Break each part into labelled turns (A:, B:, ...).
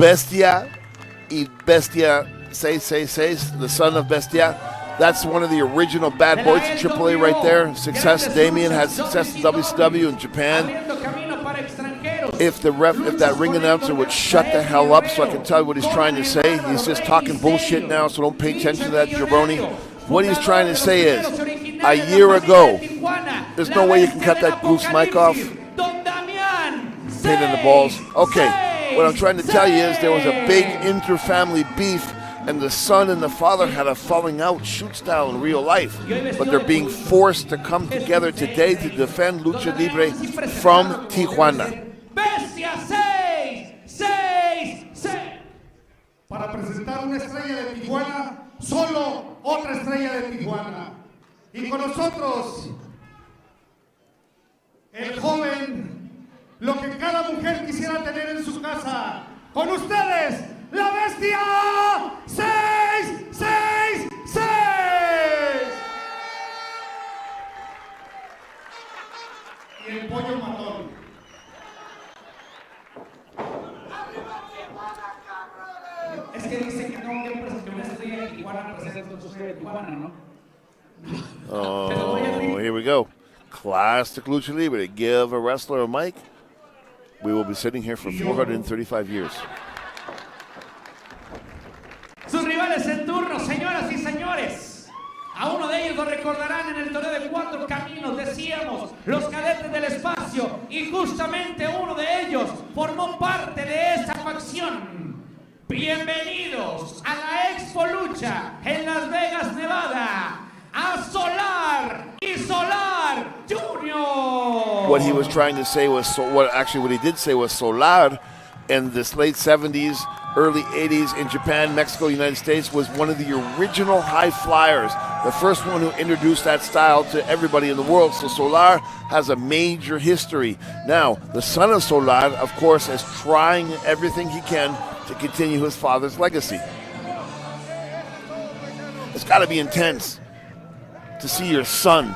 A: Bestia y Bestia 666, the son of Bestia. That's one of the original bad boys in AAA right there. Success. Damien had success in WCW in Japan. If that ring announcer would shut the hell up so I can tell you what he's trying to say. He's just talking bullshit now, so don't pay attention to that jabroni. What he's trying to say is, a year ago, there's no way you can cut that goose mic off. Pain in the balls. Okay, what I'm trying to tell you is there was a big inter-family beef, and the son and the father had a falling out, shoot style in real life. But they're being forced to come together today to defend Lucha Libre from Tijuana.
B: Bestia 666.
C: Para presentar una estrella de Tijuana, solo otra estrella de Tijuana. Y con nosotros, el joven, lo que cada mujer quisiera tener en su casa. Con ustedes, la Bestia 666. Y el pollo matón.
B: Es que dice que no, que una estrella de Tijuana presenta su estrella de Tijuana, ¿no?
A: Oh, here we go. Classic Lucha Libre. Give a wrestler a mic. We will be sitting here for 435 years.
B: Sus rivales en turno, señoras y señores. A uno de ellos lo recordarán en el torneo de 4 caminos, decíamos, los cadetes del espacio. Y justamente uno de ellos formó parte de esa facción. Bienvenidos a la Expo Lucha en Las Vegas, Nevada. A Solar y Solar Junior.
A: What he was trying to say was, what he did say was Solar in this late 70s, early 80s in Japan, Mexico, United States was one of the original high flyers, the first one who introduced that style to everybody in the world. So Solar has a major history. Now, the son of Solar, of course, is trying everything he can to continue his father's legacy. It's got to be intense to see your son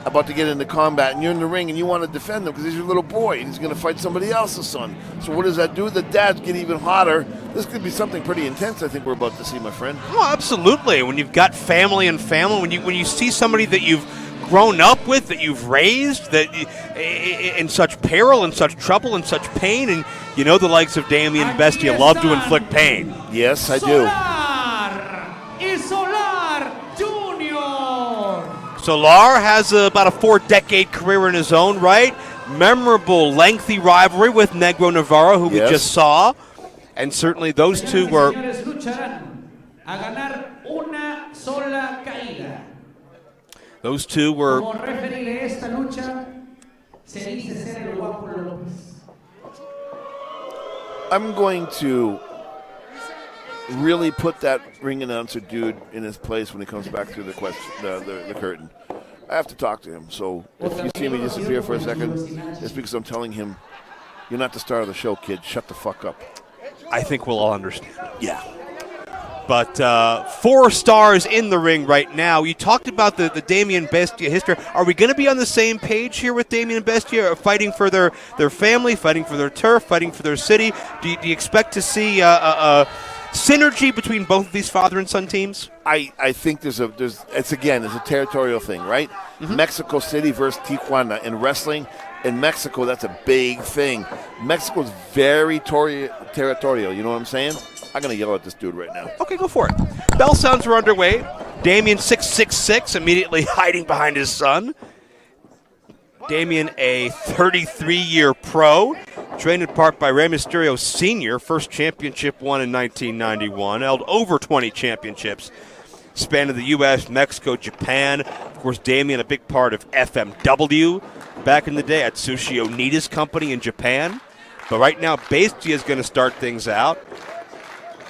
A: about to get into combat, and you're in the ring and you want to defend him because he's your little boy and he's going to fight somebody else's son. So what does that do? The dads get even hotter. This could be something pretty intense, I think we're about to see, my friend.
D: Oh, absolutely. When you've got family and family, when you see somebody that you've grown up with, that you've raised, that in such peril, in such trouble, in such pain, and you know the likes of Damien Bestia love to inflict pain.
A: Yes, I do.
D: Solar has about a 4-decade career in his own right. Memorable, lengthy rivalry with Negro Navarro, who we just saw. And certainly those two were... Those two were...
A: I'm going to really put that ring announcer dude in his place when he comes back through the curtain. I have to talk to him. So if you see me disappear for a second, it's because I'm telling him, you're not the star of the show, kid. Shut the fuck up.
D: I think we'll all understand.
A: Yeah.
D: But 4 stars in the ring right now. You talked about the Damien Bestia history. Are we going to be on the same page here with Damien Bestia, fighting for their family, fighting for their turf, fighting for their city? Do you expect to see synergy between both of these father and son teams?
A: I think it's a territorial thing, right? Mm-hmm. Mexico City versus Tijuana in wrestling. In Mexico, that's a big thing. Mexico's very territorial, you know what I'm saying? I'm going to yell at this dude right now.
D: Okay, go for it. Bell sounds are underway. Damien 666 immediately hiding behind his son. Damien, a 33-year pro, trained in part by Rey Mysterio Sr., first championship won in 1991, held over 20 championships, spanning the U.S., Mexico, Japan. Of course, Damien, a big part of FMW back in the day at Sushi Onita's company in Japan. But right now, Bestia is going to start things out.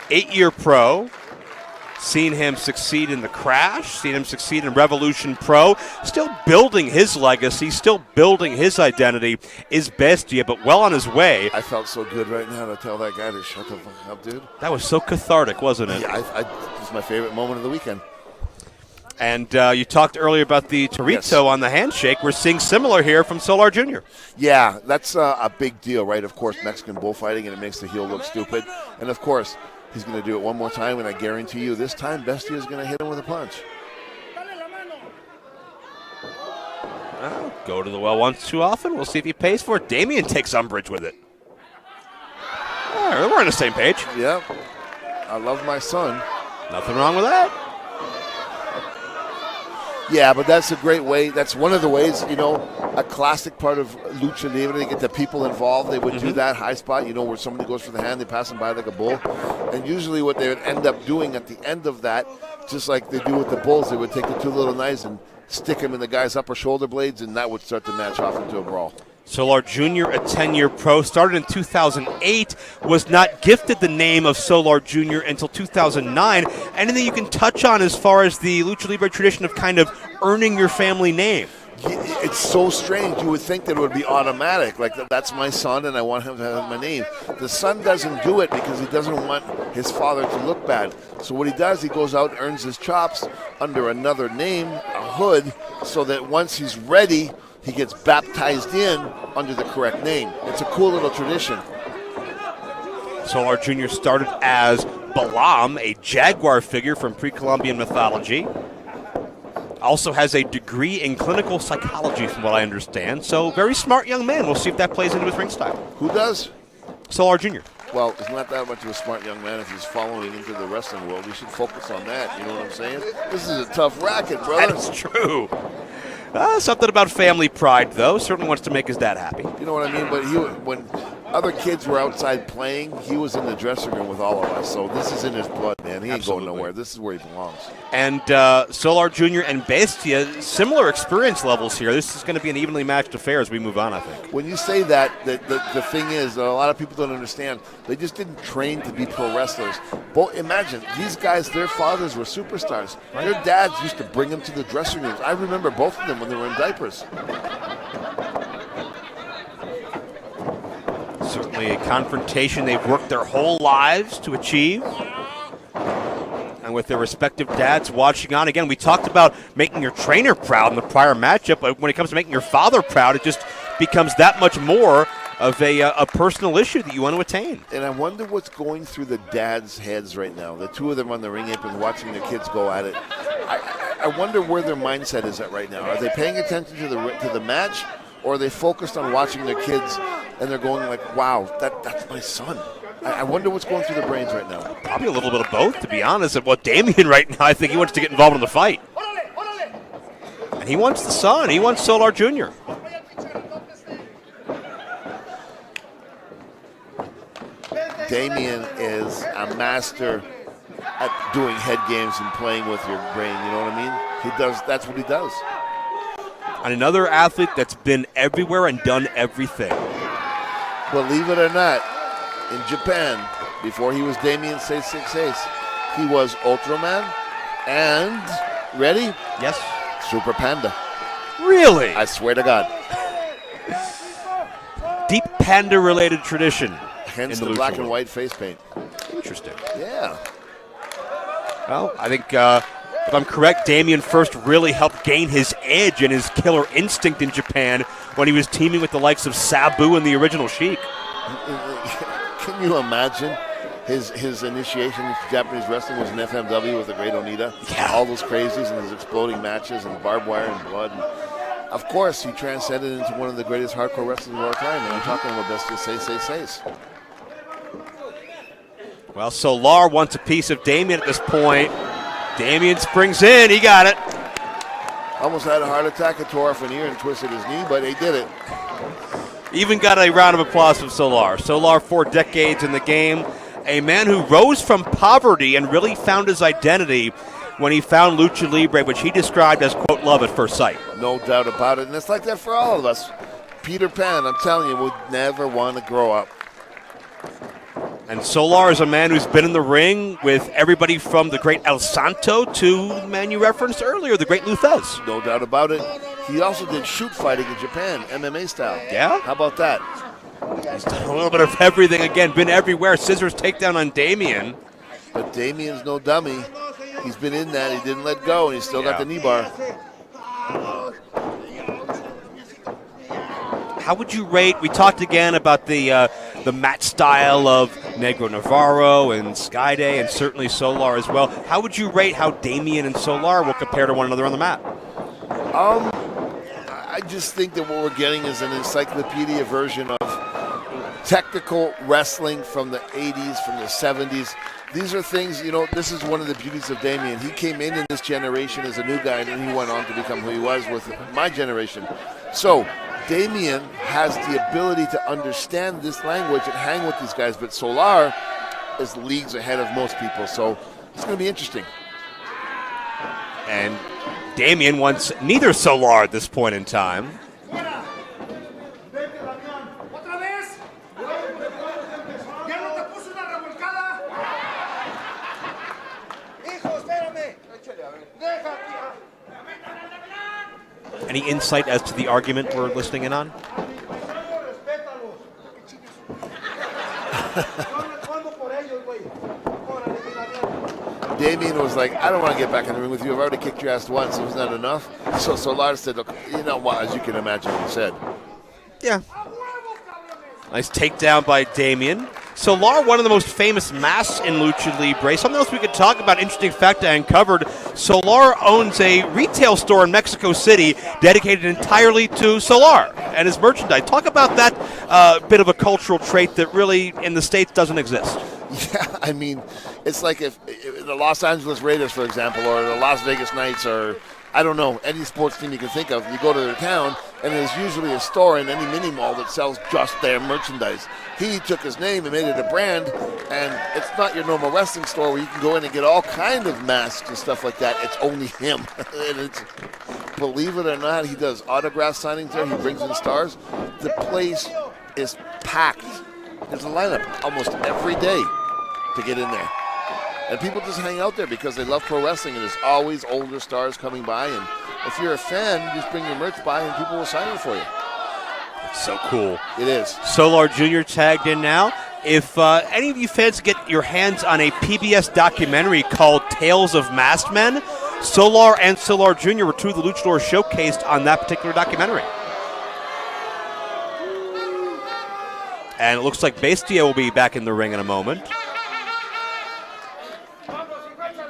D: 8-year pro. Seen him succeed in the Crash, seen him succeed in Revolution Pro, still building his legacy, still building his identity, is Bestia, but well on his way.
A: I felt so good right now to tell that guy to shut the fuck up, dude.
D: That was so cathartic, wasn't it?
A: Yeah, it's my favorite moment of the weekend.
D: And you talked earlier about the Torito on the handshake. We're seeing similar here from Solar Jr.
A: Yeah, that's a big deal, right? Of course, Mexican bullfighting, and it makes the heel look stupid. And, of course, he's going to do it one more time, and I guarantee you this time Bestia is going to hit him with a punch.
D: Well, go to the well once too often. We'll see if he pays for it. Damien takes umbrage with it. All right, we're on the same page.
A: Yeah, I love my son.
D: Nothing wrong with that.
A: Yeah, but that's a great way. That's one of the ways, a classic part of Lucha Libre, to get the people involved. They would do that high spot, where somebody goes for the hand, they pass them by like a bull. And usually what they would end up doing at the end of that, just like they do with the bulls, they would take the two little knives and stick them in the guy's upper shoulder blades, and that would start the match off into a brawl.
D: Solar Jr., a 10-year pro, started in 2008, was not gifted the name of Solar Jr. until 2009. Anything you can touch on as far as the Lucha Libre tradition of kind of earning your family name?
A: It's so strange. You would think that it would be automatic, like that's my son and I want him to have my name. The son doesn't do it because he doesn't want his father to look bad. So what he does, he goes out and earns his chops under another name, a hood, so that once he's ready, he gets baptized in under the correct name. It's a cool little tradition.
D: Solar Jr. started as Balaam, a jaguar figure from pre-Columbian mythology. Also has a degree in clinical psychology, from what I understand. So, very smart young man. We'll see if that plays into his ring style.
A: Who does?
D: Solar Jr.
A: Well, he's not that much of a smart young man if he's following into the wrestling world. We should focus on that. You know what I'm saying? This is a tough racket, brother.
D: That's true. Something about family pride, though. Certainly wants to make his dad happy.
A: You know what I mean? But when other kids were outside playing, he was in the dressing room with all of us. So this is in his blood, man. He ain't going nowhere. This is where he belongs. And
D: Solar Jr. and Bestia, similar experience levels here. This is going to be an evenly matched affair as we move on, I think.
A: When you say that, the thing is, a lot of people don't understand. They just didn't train to be pro wrestlers. Imagine, these guys, their fathers were superstars. Right. Their dads used to bring them to the dressing rooms. I remember both of them when they were in diapers.
D: Certainly a confrontation they've worked their whole lives to achieve. And with their respective dads watching on. Again, we talked about making your trainer proud in the prior matchup, but when it comes to making your father proud, it just becomes that much more of a personal issue that you want to attain.
A: And I wonder what's going through the dads' heads right now. The two of them on the ring apron watching their kids go at it. I wonder where their mindset is at right now. Are they paying attention to the match, or are they focused on watching their kids and they're going like, wow, that's my son? I wonder what's going through their brains right now.
D: Probably a little bit of both, to be honest. And what Damien right now, I think he wants to get involved in the fight. And he wants the son. He wants Solar Jr.
A: Damien is a master at doing head games and playing with your brain. You know what I mean? He does. That's what he does.
D: And another athlete that's been everywhere and done everything.
A: Believe it or not, in Japan, before he was Damien 666, he was Ultraman and, ready?
D: Yes.
A: Super Panda.
D: Really?
A: I swear to God.
D: Deep panda-related tradition.
A: Hence the black and white face paint.
D: Interesting.
A: Yeah.
D: Well, I think if I'm correct, Damien first really helped gain his edge and his killer instinct in Japan when he was teaming with the likes of Sabu and the original Sheik.
A: Can you imagine his initiation into Japanese wrestling was in FMW with the Great Onita?
D: Yeah.
A: All those crazies and his exploding matches and barbed wire and blood. And of course, he transcended into one of the greatest hardcore wrestlers of all time. And I'm talking about Bestia Says.
D: Well, Solar wants a piece of Damien at this point. Damien springs in. He got it.
A: Almost had a heart attack, a tore off an ear and twisted his knee, but he did it.
D: Even got a round of applause from Solar. Solar, 4 decades in the game. A man who rose from poverty and really found his identity when he found Lucha Libre, which he described as, quote, love at first sight.
A: No doubt about it. And it's like that for all of us. Peter Pan, I'm telling you, would never want to grow up.
D: And Solar is a man who's been in the ring with everybody from the great El Santo to the man you referenced earlier, the great Luthez.
A: No doubt about it. He also did shoot fighting in Japan, MMA style.
D: Yeah?
A: How about that?
D: He's done a little bit of everything again, been everywhere. Scissors takedown on Damien.
A: But Damien's no dummy. He's been in that. He didn't let go, and he's still got the knee bar.
D: How would you rate? We talked again about the match style of Negro Navarro and Skyday, and certainly Solar as well. How would you rate how Damien and Solar will compare to one another on the mat?
A: I just think that what we're getting is an encyclopedia version of technical wrestling from the 80s, from the 70s. These are things, this is one of the beauties of Damien. He came in this generation as a new guy, and then he went on to become who he was with my generation. So Damien has the ability to understand this language and hang with these guys, but Solar is leagues ahead of most people, so it's going to be interesting.
D: And Damien wants neither Solar at this point in time. Any insight as to the argument we're listening in on?
A: Damien was like, I don't want to get back in the ring with you. I've already kicked your ass once. It was not enough. So Solar said, look, you know what, as you can imagine, he said.
D: Yeah. Nice takedown by Damien. Solar, one of the most famous masks in Lucha Libre. Something else we could talk about, interesting fact I uncovered. Solar owns a retail store in Mexico City dedicated entirely to Solar and his merchandise. Talk about that bit of a cultural trait that really in the States doesn't exist.
A: Yeah, I mean, it's like if the Los Angeles Raiders, for example, or the Las Vegas Knights, or I don't know, any sports team you can think of, you go to their town, and there's usually a store in any mini mall that sells just their merchandise. He took his name and made it a brand, and it's not your normal wrestling store where you can go in and get all kind of masks and stuff like that. It's only him. And it's, believe it or not, he does autograph signings there. He brings in stars. The place is packed. There's a lineup almost every day to get in there. And people just hang out there because they love pro wrestling, and there's always older stars coming by. And if you're a fan, you just bring your merch by and people will sign it for you.
D: It's so cool.
A: It is.
D: Solar Jr. tagged in now. If any of you fans get your hands on a PBS documentary called Tales of Masked Men, Solar and Solar Jr. were two of the luchadors showcased on that particular documentary. And it looks like Bestia will be back in the ring in a moment.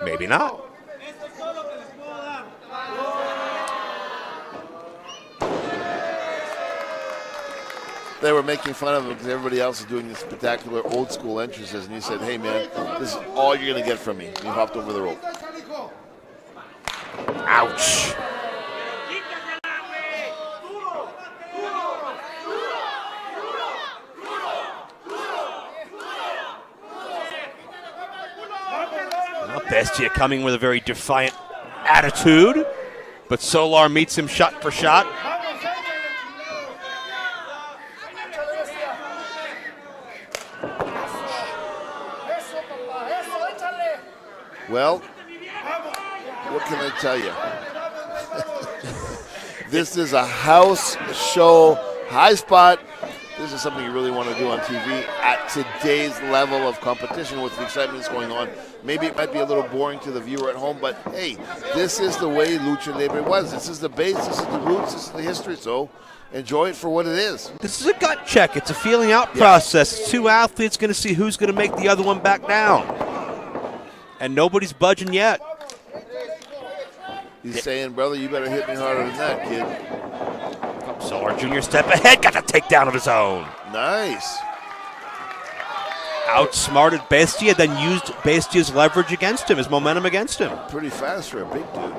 D: Maybe not.
A: They were making fun of him because everybody else is doing these spectacular old school entrances, and he said, hey man, this is all you're going to get from me. And he hopped over the rope.
D: Ouch. Well, Bestia coming with a very defiant attitude, but Solar meets him shot for shot.
A: Well, what can I tell you? This is a house show, high spot. This is something you really want to do on TV at today's level of competition with the excitement that's going on. Maybe it might be a little boring to the viewer at home, but hey, this is the way Lucha Libre was. This is the base, this is the roots, this is the history, so enjoy it for what it is.
D: This is a gut check. It's a feeling out process. Two athletes going to see who's going to make the other one back down. And nobody's budging yet.
A: He's saying, brother, you better hit me harder than that, kid.
D: Solar Jr. step ahead, got the takedown of his own.
A: Nice.
D: Outsmarted Bestia, then used Bestia's leverage against him, his momentum against him.
A: Pretty fast for a big dude.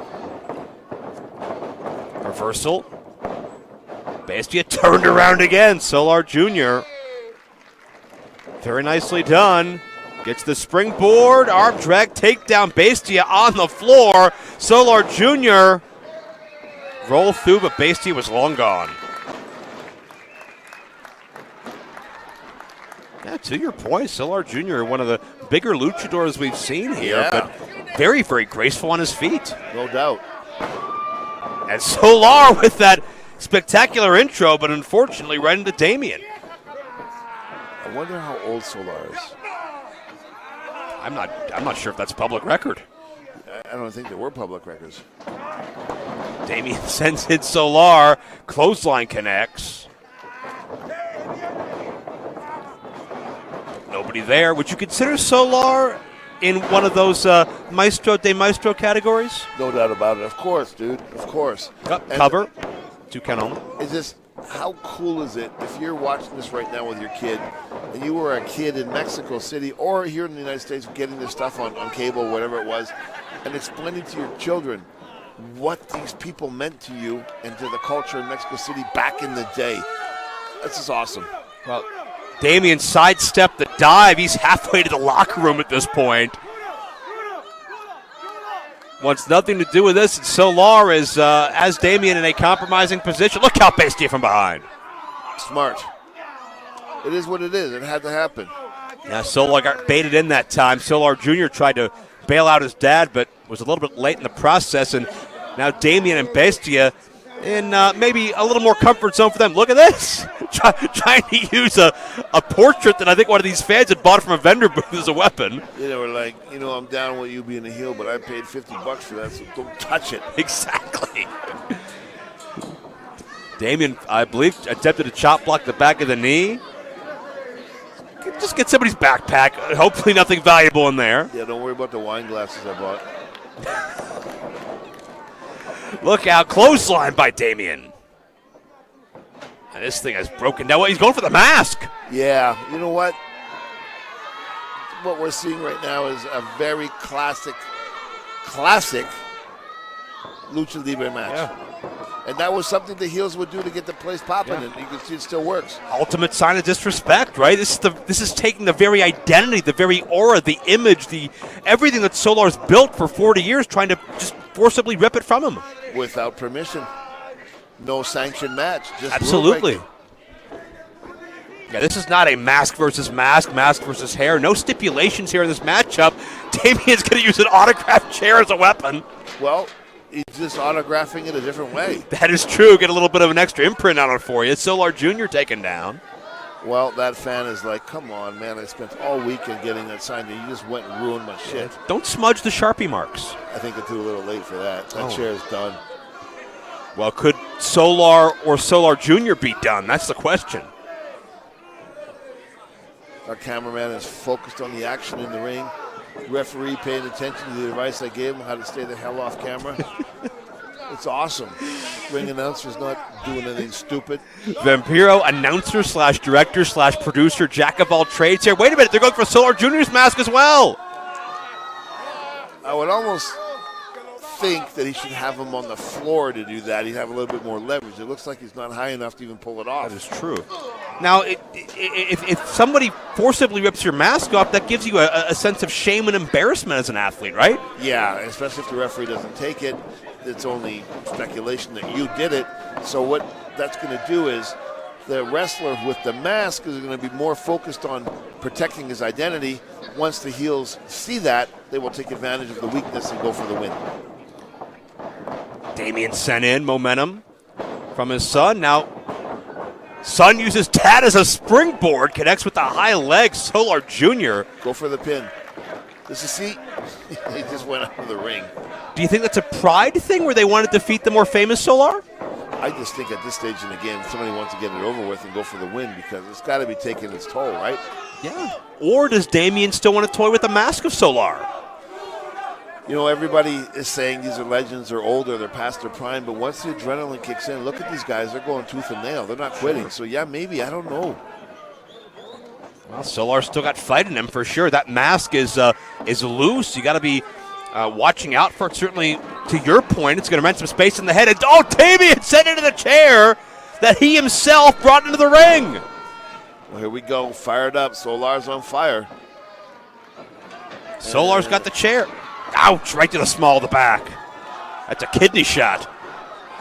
D: Reversal. Bestia turned around again. Solar Jr. Very nicely done. Gets the springboard, arm drag, takedown, Bestia on the floor. Solar Jr. rolled through, but Bestia was long gone. Yeah, to your point, Solar Jr., one of the bigger luchadors we've seen here, but very, very graceful on his feet.
A: No doubt.
D: And Solar with that spectacular intro, but unfortunately right into Damien.
A: I wonder how old Solar is.
D: I'm not sure if that's public record.
A: I don't think there were public records.
D: Damien sends in Solar. Clothesline connects. Nobody there. Would you consider Solar in one of those Maestro de Maestro categories?
A: No doubt about it. Of course, dude. Of course.
D: Cover. 2 count only.
A: Is this, how cool is it if you're watching this right now with your kid and you were a kid in Mexico City or here in the United States getting this stuff on cable, whatever it was, and explaining to your children what these people meant to you and to the culture in Mexico City back in the day. This is awesome.
D: Well, Damien sidestepped the dive. He's halfway to the locker room at this point. Wants nothing to do with this. And Solar is as Damien in a compromising position. Look how Bestia from behind.
A: Smart. It is what it is. It had to happen.
D: Yeah, Solar got baited in that time. Solar Jr. tried to bail out his dad, but was a little bit late in the process. And now Damien and Bestia in maybe a little more comfort zone for them. Look at this. Trying to use a portrait that I think one of these fans had bought from a vendor booth as a weapon.
A: Yeah, they were like, I'm down with you being a heel, but I paid $50 for that, so don't touch it.
D: Exactly. Damien, I believe, attempted to chop block the back of the knee. Just get somebody's backpack. Hopefully nothing valuable in there.
A: Yeah, don't worry about the wine glasses I bought.
D: Look out, clothesline by Damien. And this thing has broken down. Well, he's going for the mask.
A: Yeah, you know what? What we're seeing right now is a very classic Lucha Libre match.
D: Yeah.
A: And that was something the heels would do to get the place popping, and you can see it still works.
D: Ultimate sign of disrespect, right? This is taking the very identity, the very aura, the image, everything that Solar's built for 40 years, trying to just forcibly rip it from him.
A: Without permission. No sanctioned match. Just
D: absolutely. Yeah, this is not a mask versus mask, mask versus hair. No stipulations here in this matchup. Damien's going to use an autographed chair as a weapon.
A: Well, he's just autographing it a different way.
D: That is true. Get a little bit of an extra imprint on it for you. Solar Jr. taken down.
A: Well, that fan is like, come on, man. I spent all weekend getting that signed, and you just went and ruined my shit.
D: Don't smudge the Sharpie marks.
A: I think it's too little late for that. That chair is done.
D: Well, could Solar or Solar Jr. be done? That's the question.
A: Our cameraman is focused on the action in the ring. Referee paying attention to the advice I gave him how to stay the hell off camera. It's awesome. Ring announcer's not doing anything stupid.
D: Vampiro, announcer slash director slash producer, jack of all trades here. Wait a minute, they're going for Solar Jr.'s mask as well.
A: I would almost think that he should have him on the floor to do that. He'd have a little bit more leverage. It looks like he's not high enough to even pull it off.
D: That is true. Now, if somebody forcibly rips your mask off, that gives you a sense of shame and embarrassment as an athlete, right?
A: Yeah, especially if the referee doesn't take it. It's only speculation that you did it. So what that's going to do is the wrestler with the mask is going to be more focused on protecting his identity. Once the heels see that, they will take advantage of the weakness and go for the win.
D: Damien sent in momentum from his son. Now, son uses Tad as a springboard, connects with the high leg. Solar Jr.
A: Go for the pin. This is, see, he just went out of the ring.
D: Do you think that's a pride thing where they want to defeat the more famous Solar?
A: I just think at this stage in the game, somebody wants to get it over with and go for the win because it's got to be taking its toll, right?
D: Yeah. Or does Damien still want to toy with the mask of Solar?
A: You know, everybody is saying these are legends, they're older, they're past their prime, but once the adrenaline kicks in, look at these guys, they're going tooth and nail. They're not quitting. So, yeah, maybe, I don't know.
D: Well, Solar's still got fight in him for sure. That mask is loose. You got to be watching out for it. Certainly, to your point, it's going to rent some space in the head. And, Damien sent into the chair that he himself brought into the ring.
A: Well, here we go. Fired up. Solar's on fire.
D: Solar's got the chair. Ouch, right to the small of the back. That's a kidney shot.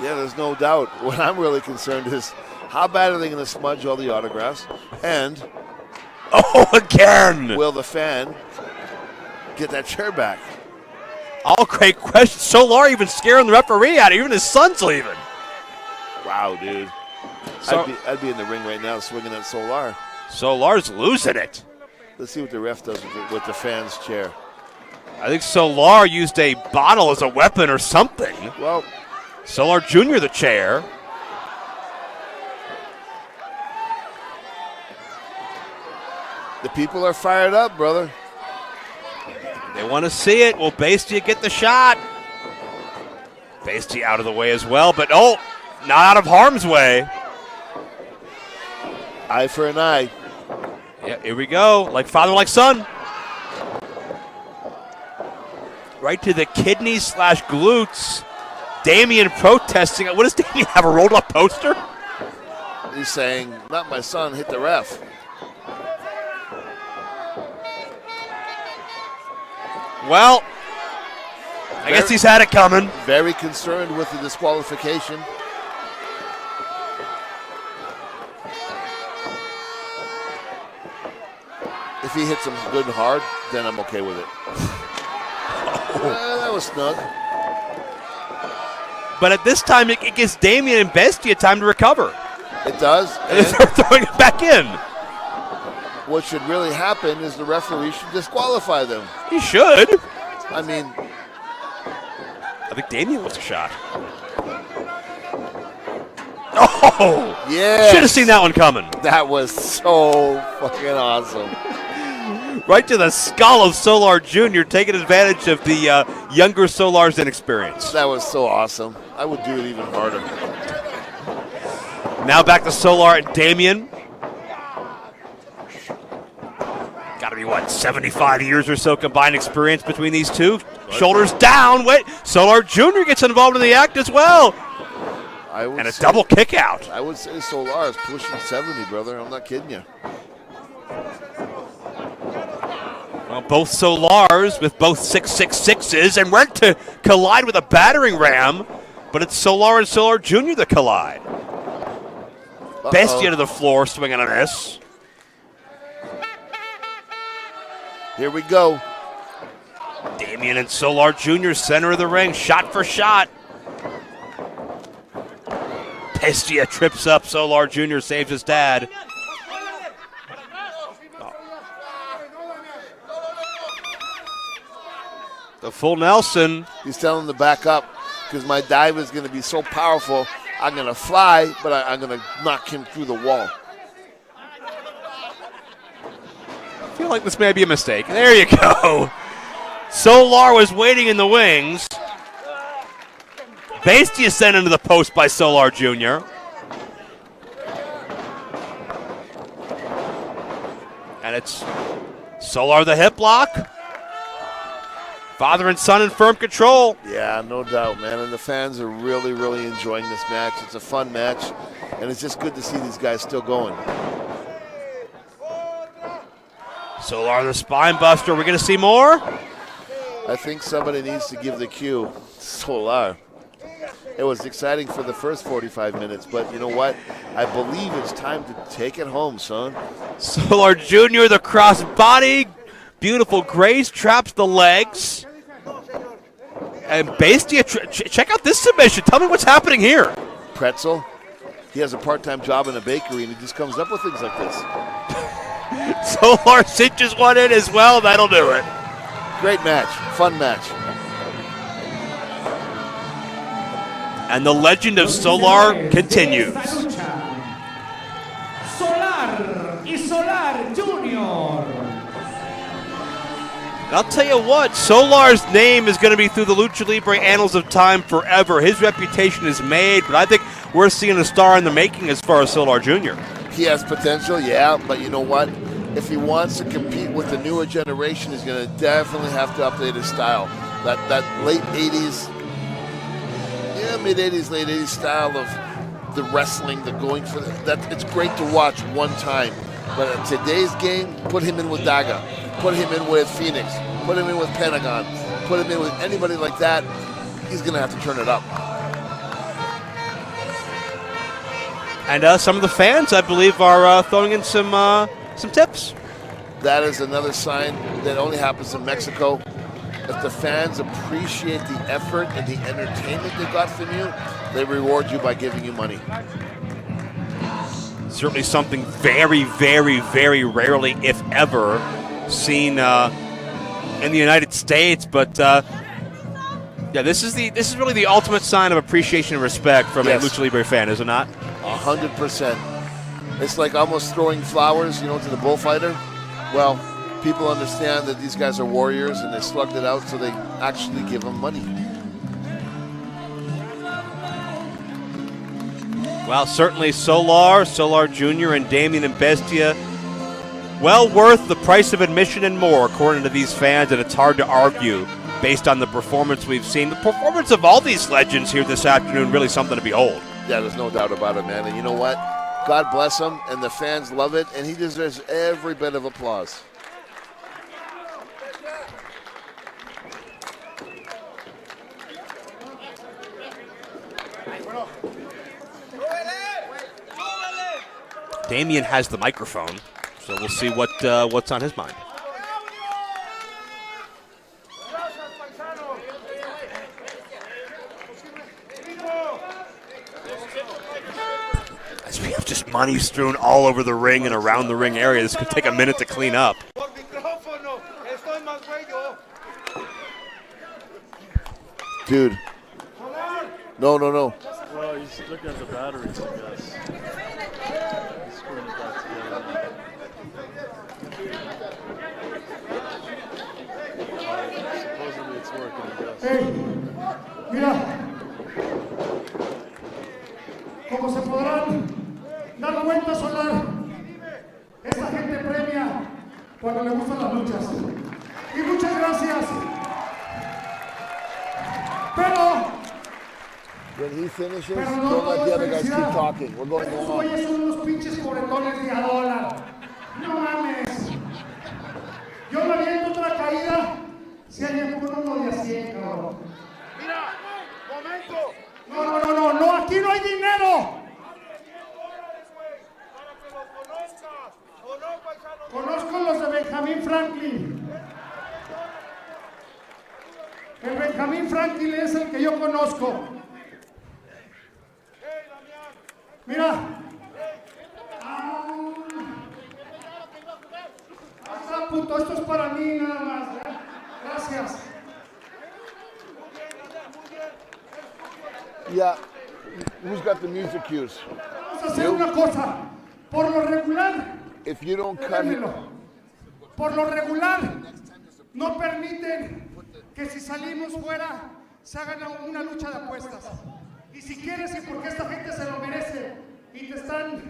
A: Yeah, there's no doubt. What I'm really concerned is how bad are they going to smudge all the autographs? And
D: again.
A: Will the fan get that chair back?
D: All great questions. Solar even scaring the referee out. Even his son's leaving.
A: Wow, dude.
D: So,
A: I'd be in the ring right now swinging at Solar.
D: Solar's losing it.
A: Let's see what the ref does with the fan's chair.
D: I think Solar used a bottle as a weapon or something.
A: Well,
D: Solar Jr. the chair.
A: the people are fired up, brother.
D: They want to see it. Will Bastia get the shot? Bastia out of the way as well, but not out of harm's way.
A: Eye for an eye.
D: Yeah, here we go. Like father, like son. Right to the kidneys / glutes. Damien protesting. What does Damien have, a rolled up poster?
A: He's saying, not my son, hit the ref.
D: Well, I guess he's had it coming.
A: Very concerned with the disqualification. If he hits him good and hard, then I'm okay with it. That was snug.
D: But at this time, it gives Damien and Bestia time to recover.
A: It does.
D: And they start throwing it back in.
A: What should really happen is the referee should disqualify them.
D: He should.
A: I mean,
D: I think Damien wants a shot. Oh!
A: yeah.
D: Should have seen that one coming.
A: That was so fucking awesome.
D: Right to the skull of Solar Jr., taking advantage of the younger Solar's inexperience.
A: That was so awesome. I would do it even harder.
D: Now back to Solar and Damien. Got to be, 75 years or so combined experience between these two. Shoulders down. Wait, Solar Jr. gets involved in the act as well. And a double kick out.
A: I would say Solar is pushing 70, brother. I'm not kidding you.
D: Well, both Solars with both 666s and went to collide with a battering ram, but it's Solar and Solar Jr. that collide. Bestia to the floor, swinging on this.
A: Here we go.
D: Damien and Solar Jr. center of the ring, shot for shot. Bestia trips up. Solar Jr. saves his dad. The full Nelson.
A: He's telling him to back up because my dive is going to be so powerful. I'm going to fly, but I'm going to knock him through the wall.
D: I feel like this may be a mistake. There you go. Solar was waiting in the wings. Bastia sent into the post by Solar Jr. And it's Solar the hip lock. Father and son in firm control.
A: Yeah, no doubt, man. And the fans are really, really enjoying this match. It's a fun match, and it's just good to see these guys still going.
D: Solar the spine buster. We're going to see more?
A: I think somebody needs to give the cue. Solar. It was exciting for the first 45 minutes, but you know what? I believe it's time to take it home, son.
D: Solar Jr., the cross body. Beautiful grace, traps the legs. And Bastia, check out this submission. Tell me what's happening here.
A: Pretzel. He has a part-time job in a bakery, and he just comes up with things like this.
D: Solar cinches one in as well. That'll do it.
A: Great match. Fun match.
D: And the legend of Solar continues.
B: Solar y Solar Jr.
D: I'll tell you what, Solar's name is going to be through the Lucha Libre annals of time forever. His reputation is made, but I think we're seeing a star in the making as far as Solar Jr.
A: He has potential, yeah, but you know what? If he wants to compete with the newer generation, he's going to definitely have to update his style. That late 80s, mid-80s, late 80s style of the wrestling, the going for that. It's great to watch one time, but in today's game, put him in with Daga, put him in with Phoenix, put him in with Pentagon, put him in with anybody like that. He's going to have to turn it up.
D: And some of the fans, I believe, are throwing in some tips.
A: That is another sign that only happens in Mexico. If the fans appreciate the effort and the entertainment they got from you, they reward you by giving you money.
D: Certainly something very, very, very rarely, if ever, seen in the United States, but yeah, this is really the ultimate sign of appreciation and respect from a Lucha Libre fan, is it not?
A: 100%. It's like almost throwing flowers, to the bullfighter. Well, people understand that these guys are warriors, and they slugged it out, so they actually give them money.
D: Well, certainly Solar Jr., and Damien and Bestia, well worth the price of admission and more, according to these fans, and it's hard to argue based on the performance we've seen. The performance of all these legends here this afternoon, really something to behold.
A: Yeah, there's no doubt about it, man. And you know what? God bless him, and the fans love it, and he deserves every bit of applause.
D: Damien has the microphone, so we'll see what's on his mind. As we have just money strewn all over the ring and around the ring area, this could take a minute to clean up.
A: Dude. No.
E: Well, he's looking at the batteries, I guess. He's screwing it back together. Supposedly it's working, I guess.
C: Hey, mira. Como se podrán dar cuenta, Solar, esta gente premia cuando le gustan las luchas. Y muchas gracias. Pero
A: when he finishes, don't let the other guys keep talking. We're going
C: estos
A: along.
C: güeyes son unos pinches pobretones de a dólar. No mames. Yo me aviento otra caída si alguien pone uno de a 100, cabrón.
F: Mira, momento.
C: No, aquí no hay dinero. Conozco los de Benjamin Franklin. El Benjamin Franklin es el que yo conozco. Mira. Ah, puto, esto es para mí nada más. Gracias.
A: Yeah. Who's got the music cues?
C: Vamos a hacer una cosa. Por lo regular,
A: If you don't cut it,
C: por lo regular, no permiten que si salimos fuera se haga una lucha de apuestas. Y si quieres, y porque esta gente se lo merece, y te están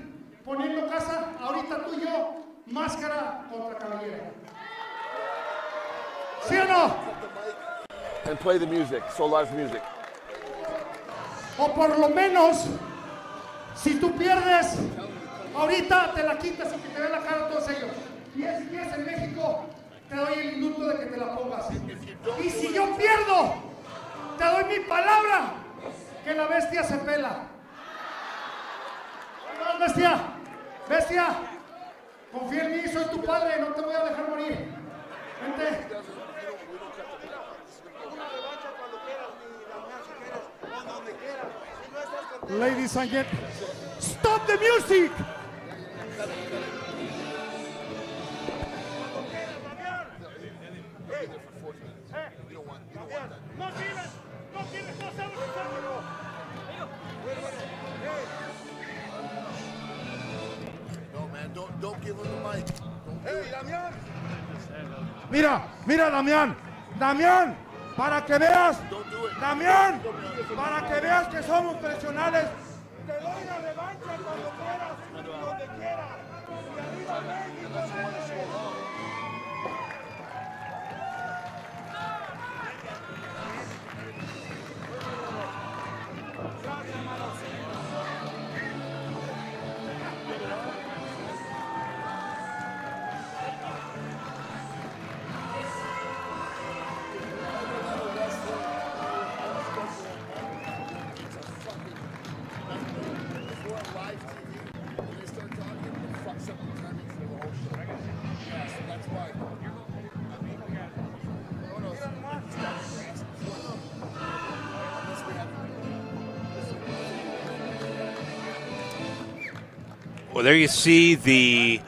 C: poniendo casa, ahorita tú y yo, máscara contra cabellera. ¿Sí o no?
A: and play the music, Solar's music.
C: O por lo menos, si tú pierdes, ahorita te la quitas y que te vean la cara todos ellos. Y si es en México, te doy el indulto de que te la pongas. Y si yo pierdo, te doy mi palabra que la bestia se pela. No, bestia, bestia, confía en mí, soy tu padre, no te voy a dejar morir. Vente. Ladies and gentlemen, stop the music!
A: No, man, don't give him the mic.
F: Hey, Damián.
C: Mira, mira, Damián, Damián, para que veas, Damián, para que veas que somos profesionales.
F: Te doy la revancha cuando quieras, donde quieras. Y arriba México,
D: Well, there you see the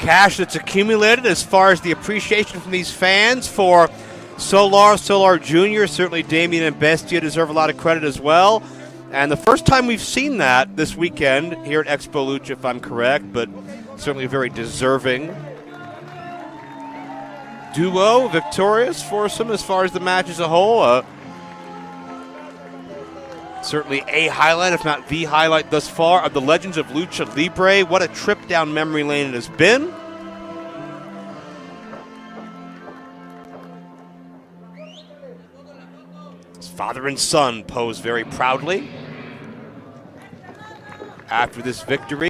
D: cash that's accumulated as far as the appreciation from these fans for Solar Jr. Certainly Damien and Bestia deserve a lot of credit as well. And the first time we've seen that this weekend here at Expo Lucha, if I'm correct, but certainly very deserving duo, victorious foursome as far as the match as a whole. Certainly a highlight, if not the highlight thus far, of the Legends of Lucha Libre. What a trip down memory lane it has been. His father and son pose very proudly after this victory.